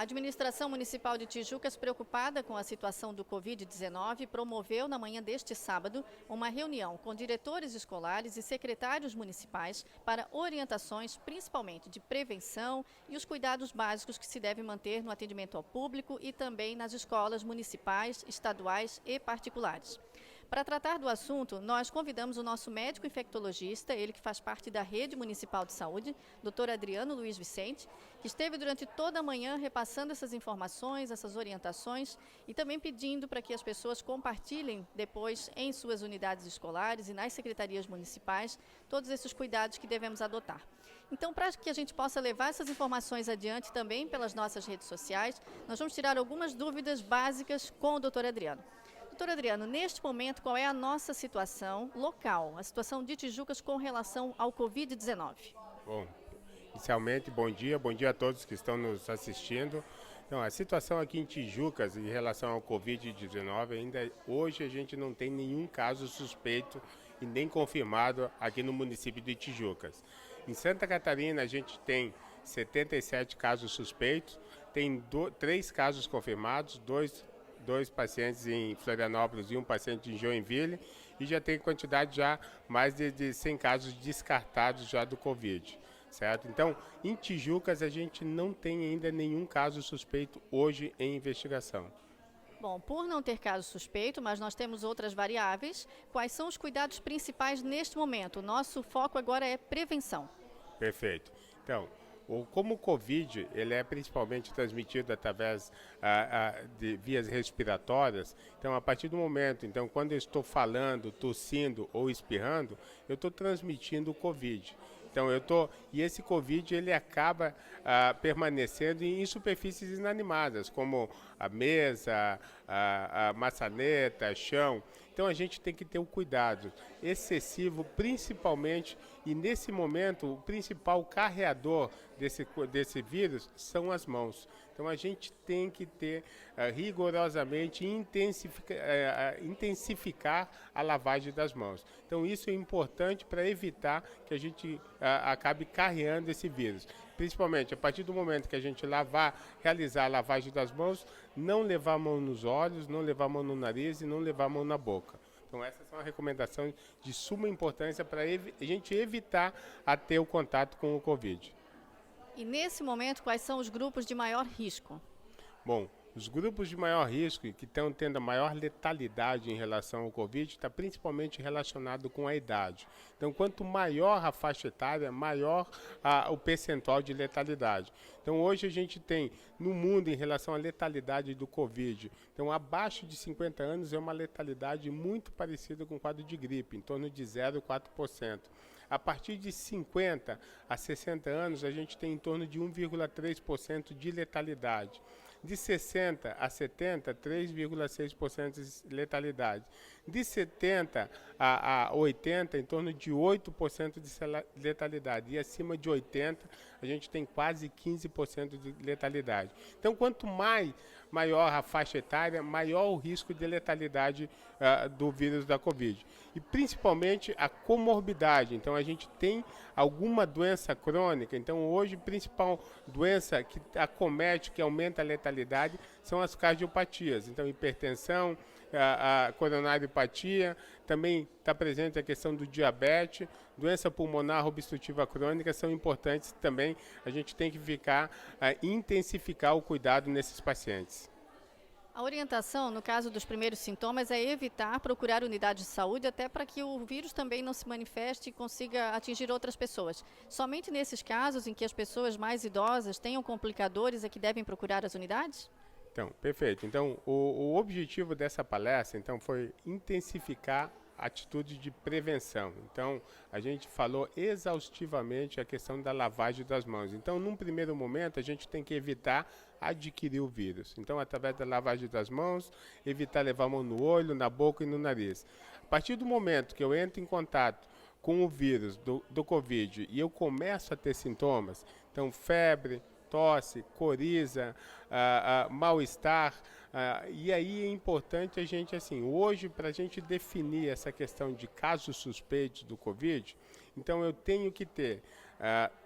A administração municipal de Tijucas, preocupada com a situação do Covid-19, promoveu na manhã deste sábado uma reunião com diretores escolares e secretários municipais para orientações, principalmente de prevenção e os cuidados básicos que se deve manter no atendimento ao público e também nas escolas municipais, estaduais e particulares. Para tratar do assunto, nós convidamos o nosso médico infectologista, ele que faz parte da Rede Municipal de Saúde, Dr. Adriano Luiz Vicente, que esteve durante toda a manhã repassando essas informações, essas orientações e também pedindo para que as pessoas compartilhem depois em suas unidades escolares e nas secretarias municipais todos esses cuidados que devemos adotar. Então, para que a gente possa levar essas informações adiante também pelas nossas redes sociais, nós vamos tirar algumas dúvidas básicas com o Dr. Adriano. Doutor Adriano, neste momento, qual é a nossa situação local, a situação de Tijucas com relação ao Covid-19? Bom, inicialmente, bom dia a todos que estão nos assistindo. Então, a situação aqui em Tijucas em relação ao Covid-19, ainda hoje a gente não tem nenhum caso suspeito e nem confirmado aqui no município de Tijucas. Em Santa Catarina, a gente tem 77 casos suspeitos, tem 3 casos confirmados, dois pacientes em Florianópolis e um paciente em Joinville, e já tem quantidade já mais de 100 casos descartados já do Covid, certo? Então, em Tijucas a gente não tem ainda nenhum caso suspeito hoje em investigação. Bom, por não ter caso suspeito, mas nós temos outras variáveis, quais são os cuidados principais neste momento? O nosso foco agora é prevenção. Perfeito. Então, como o Covid ele é principalmente transmitido através de vias respiratórias, então a partir do momento, então quando eu estou falando, tossindo ou espirrando, eu estou transmitindo o Covid. Então e esse Covid ele acaba permanecendo em superfícies inanimadas, como a mesa, a maçaneta, chão. Então a gente tem que ter um cuidado excessivo, principalmente, e nesse momento o principal carreador desse vírus são as mãos. Então a gente tem que ter rigorosamente intensificar a lavagem das mãos. Então isso é importante para evitar que a gente acabe carreando esse vírus. Principalmente a partir do momento que a gente realizar a lavagem das mãos, não levar a mão nos olhos, não levar a mão no nariz e não levar a mão na boca. Então essas são as recomendações de suma importância para a gente evitar a ter o contato com o Covid. E nesse momento, quais são os grupos de maior risco? Bom, os grupos de maior risco e que estão tendo a maior letalidade em relação ao Covid está principalmente relacionado com a idade. Então, quanto maior a faixa etária, maior o percentual de letalidade. Então, hoje a gente tem no mundo em relação à letalidade do Covid, então abaixo de 50 anos é uma letalidade muito parecida com o quadro de gripe, em torno de 0,4%. A partir de 50 a 60 anos, a gente tem em torno de 1,3% de letalidade. De 60 a 70, 3,6% de letalidade. De 70 a 80, em torno de 8% de letalidade. E acima de 80, a gente tem quase 15% de letalidade. Então, quanto maior a faixa etária, maior o risco de letalidade do vírus da Covid. E principalmente a comorbidade. Então, a gente tem alguma doença crônica. Então, hoje, a principal doença que acomete, que aumenta a letalidade, são as cardiopatias. Então, hipertensão, a coronariopatia, também está presente a questão do diabetes, doença pulmonar obstrutiva crônica, são importantes também. A gente tem que intensificar o cuidado nesses pacientes. A orientação, no caso dos primeiros sintomas, é evitar procurar unidade de saúde, até para que o vírus também não se manifeste e consiga atingir outras pessoas. Somente nesses casos em que as pessoas mais idosas tenham complicadores é que devem procurar as unidades? Então, perfeito. Então, o objetivo dessa palestra então, foi intensificar a atitude de prevenção. Então, a gente falou exaustivamente a questão da lavagem das mãos. Então, num primeiro momento, a gente tem que evitar adquirir o vírus. Então, através da lavagem das mãos, evitar levar a mão no olho, na boca e no nariz. A partir do momento que eu entro em contato com o vírus do Covid e eu começo a ter sintomas, então febre, tosse, coriza, mal-estar, e aí é importante a gente, assim, hoje para a gente definir essa questão de casos suspeitos do Covid, então eu tenho que ter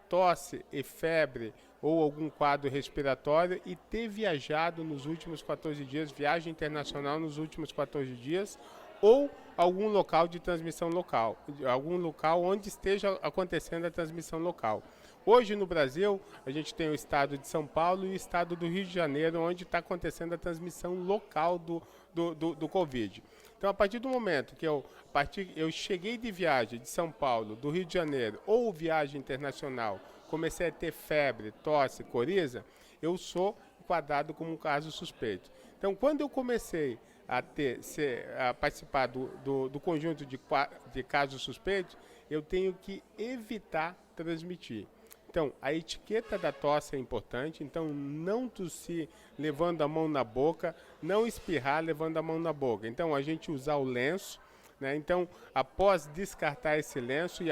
tosse e febre ou algum quadro respiratório e ter viajado nos últimos 14 dias, viagem internacional nos últimos 14 dias, ou algum local de transmissão local, algum local onde esteja acontecendo a transmissão local. Hoje no Brasil, a gente tem o estado de São Paulo e o estado do Rio de Janeiro, onde está acontecendo a transmissão local do Covid. Então, a partir do momento que eu cheguei de viagem de São Paulo, do Rio de Janeiro, ou viagem internacional, comecei a ter febre, tosse, coriza, eu sou enquadrado como um caso suspeito. Então, quando eu comecei a participar do conjunto de casos suspeitos, eu tenho que evitar transmitir. Então, a etiqueta da tosse é importante, então não tossir levando a mão na boca, não espirrar levando a mão na boca. Então, a gente usar o lenço, né? Então, após descartar esse lenço,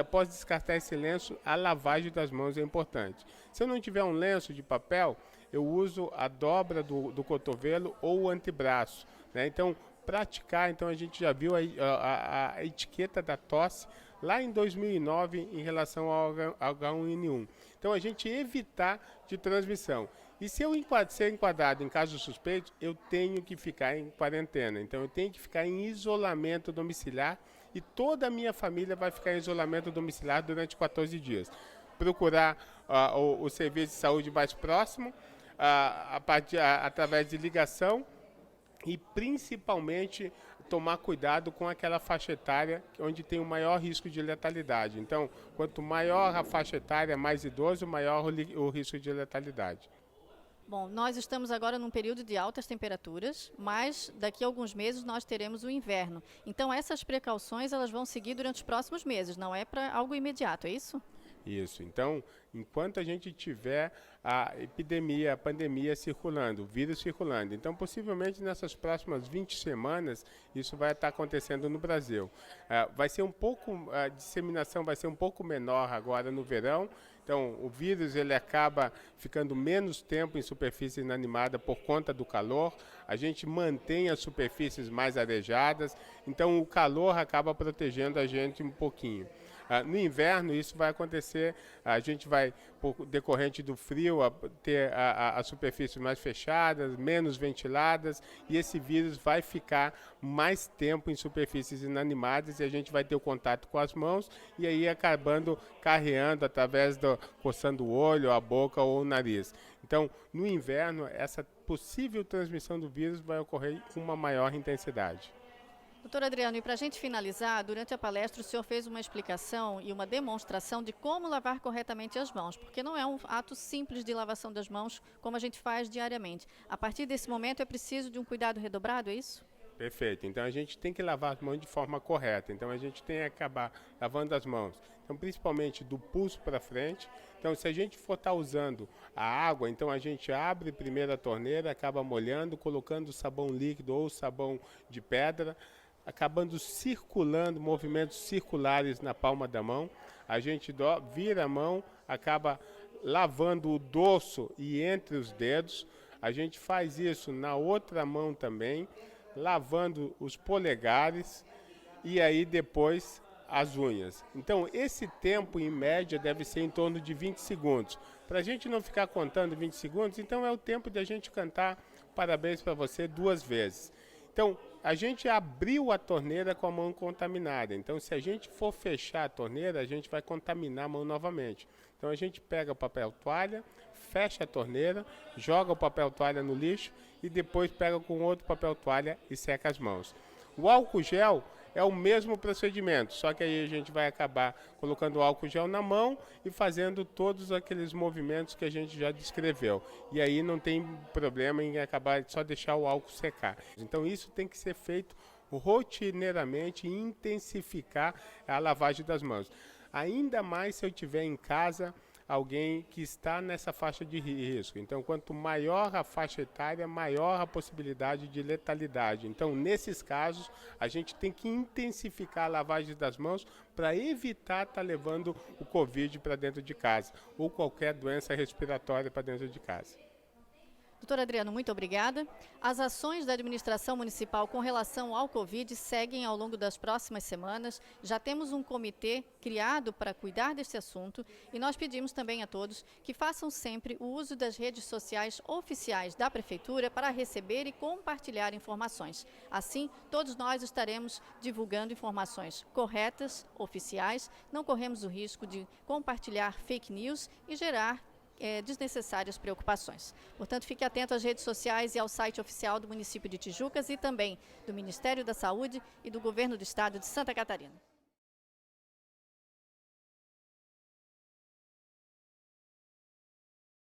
a lavagem das mãos é importante. Se eu não tiver um lenço de papel, eu uso a dobra do cotovelo ou o antebraço, né? Então, praticar, então a gente já viu a etiqueta da tosse lá em 2009 em relação ao H1N1. Então, a gente evitar de transmissão. E se eu ser enquadrado em casos suspeitos, eu tenho que ficar em quarentena. Então, eu tenho que ficar em isolamento domiciliar e toda a minha família vai ficar em isolamento domiciliar durante 14 dias. Procurar o serviço de saúde mais próximo, através de ligação, e principalmente tomar cuidado com aquela faixa etária onde tem o maior risco de letalidade. Então, quanto maior a faixa etária, mais idoso, maior o risco de letalidade. Bom, nós estamos agora num período de altas temperaturas, mas daqui a alguns meses nós teremos o inverno. Então, essas precauções elas vão seguir durante os próximos meses, não é para algo imediato, é isso? Isso. Então, enquanto a gente tiver a epidemia, a pandemia circulando, o vírus circulando, então possivelmente nessas próximas 20 semanas isso vai estar acontecendo no Brasil. Vai ser a disseminação vai ser um pouco menor agora no verão. Então, o vírus ele acaba ficando menos tempo em superfície inanimada por conta do calor. A gente mantém as superfícies mais arejadas, então o calor acaba protegendo a gente um pouquinho. No inverno isso vai acontecer, a gente vai, por decorrente do frio, ter as superfícies mais fechadas, menos ventiladas, e esse vírus vai ficar mais tempo em superfícies inanimadas e a gente vai ter o contato com as mãos e aí acabando carreando através coçando o olho, a boca ou o nariz. Então, no inverno, essa possível transmissão do vírus vai ocorrer com uma maior intensidade. Doutor Adriano, e para a gente finalizar, durante a palestra o senhor fez uma explicação e uma demonstração de como lavar corretamente as mãos, porque não é um ato simples de lavação das mãos como a gente faz diariamente. A partir desse momento é preciso de um cuidado redobrado, é isso? Perfeito. Então, a gente tem que lavar as mãos de forma correta. Então, a gente tem que acabar lavando as mãos, então, principalmente do pulso para frente. Então, se a gente for estar usando a água, então a gente abre primeiro a torneira, acaba molhando, colocando sabão líquido ou sabão de pedra, acabando circulando, movimentos circulares na palma da mão. A gente vira a mão, acaba lavando o dorso e entre os dedos. A gente faz isso na outra mão também, lavando os polegares e aí depois as unhas. Então, esse tempo, em média, deve ser em torno de 20 segundos. Para a gente não ficar contando 20 segundos, então é o tempo de a gente cantar parabéns para você 2 vezes. Então, a gente abriu a torneira com a mão contaminada. Então, se a gente for fechar a torneira, a gente vai contaminar a mão novamente. Então, a gente pega o papel toalha, fecha a torneira, joga o papel toalha no lixo e depois pega com outro papel toalha e seca as mãos. O álcool gel é o mesmo procedimento, só que aí a gente vai acabar colocando o álcool gel na mão e fazendo todos aqueles movimentos que a gente já descreveu. E aí não tem problema em acabar só deixar o álcool secar. Então isso tem que ser feito rotineiramente e intensificar a lavagem das mãos. Ainda mais se eu tiver em casa alguém que está nessa faixa de risco. Então, quanto maior a faixa etária, maior a possibilidade de letalidade. Então, nesses casos, a gente tem que intensificar a lavagem das mãos para evitar estar levando o Covid para dentro de casa ou qualquer doença respiratória para dentro de casa. Doutor Adriano, muito obrigada. As ações da administração municipal com relação ao Covid seguem ao longo das próximas semanas. Já temos um comitê criado para cuidar deste assunto e nós pedimos também a todos que façam sempre o uso das redes sociais oficiais da Prefeitura para receber e compartilhar informações. Assim, todos nós estaremos divulgando informações corretas, oficiais, não corremos o risco de compartilhar fake news e gerar desnecessárias preocupações. Portanto, fique atento às redes sociais e ao site oficial do município de Tijucas e também do Ministério da Saúde e do Governo do Estado de Santa Catarina.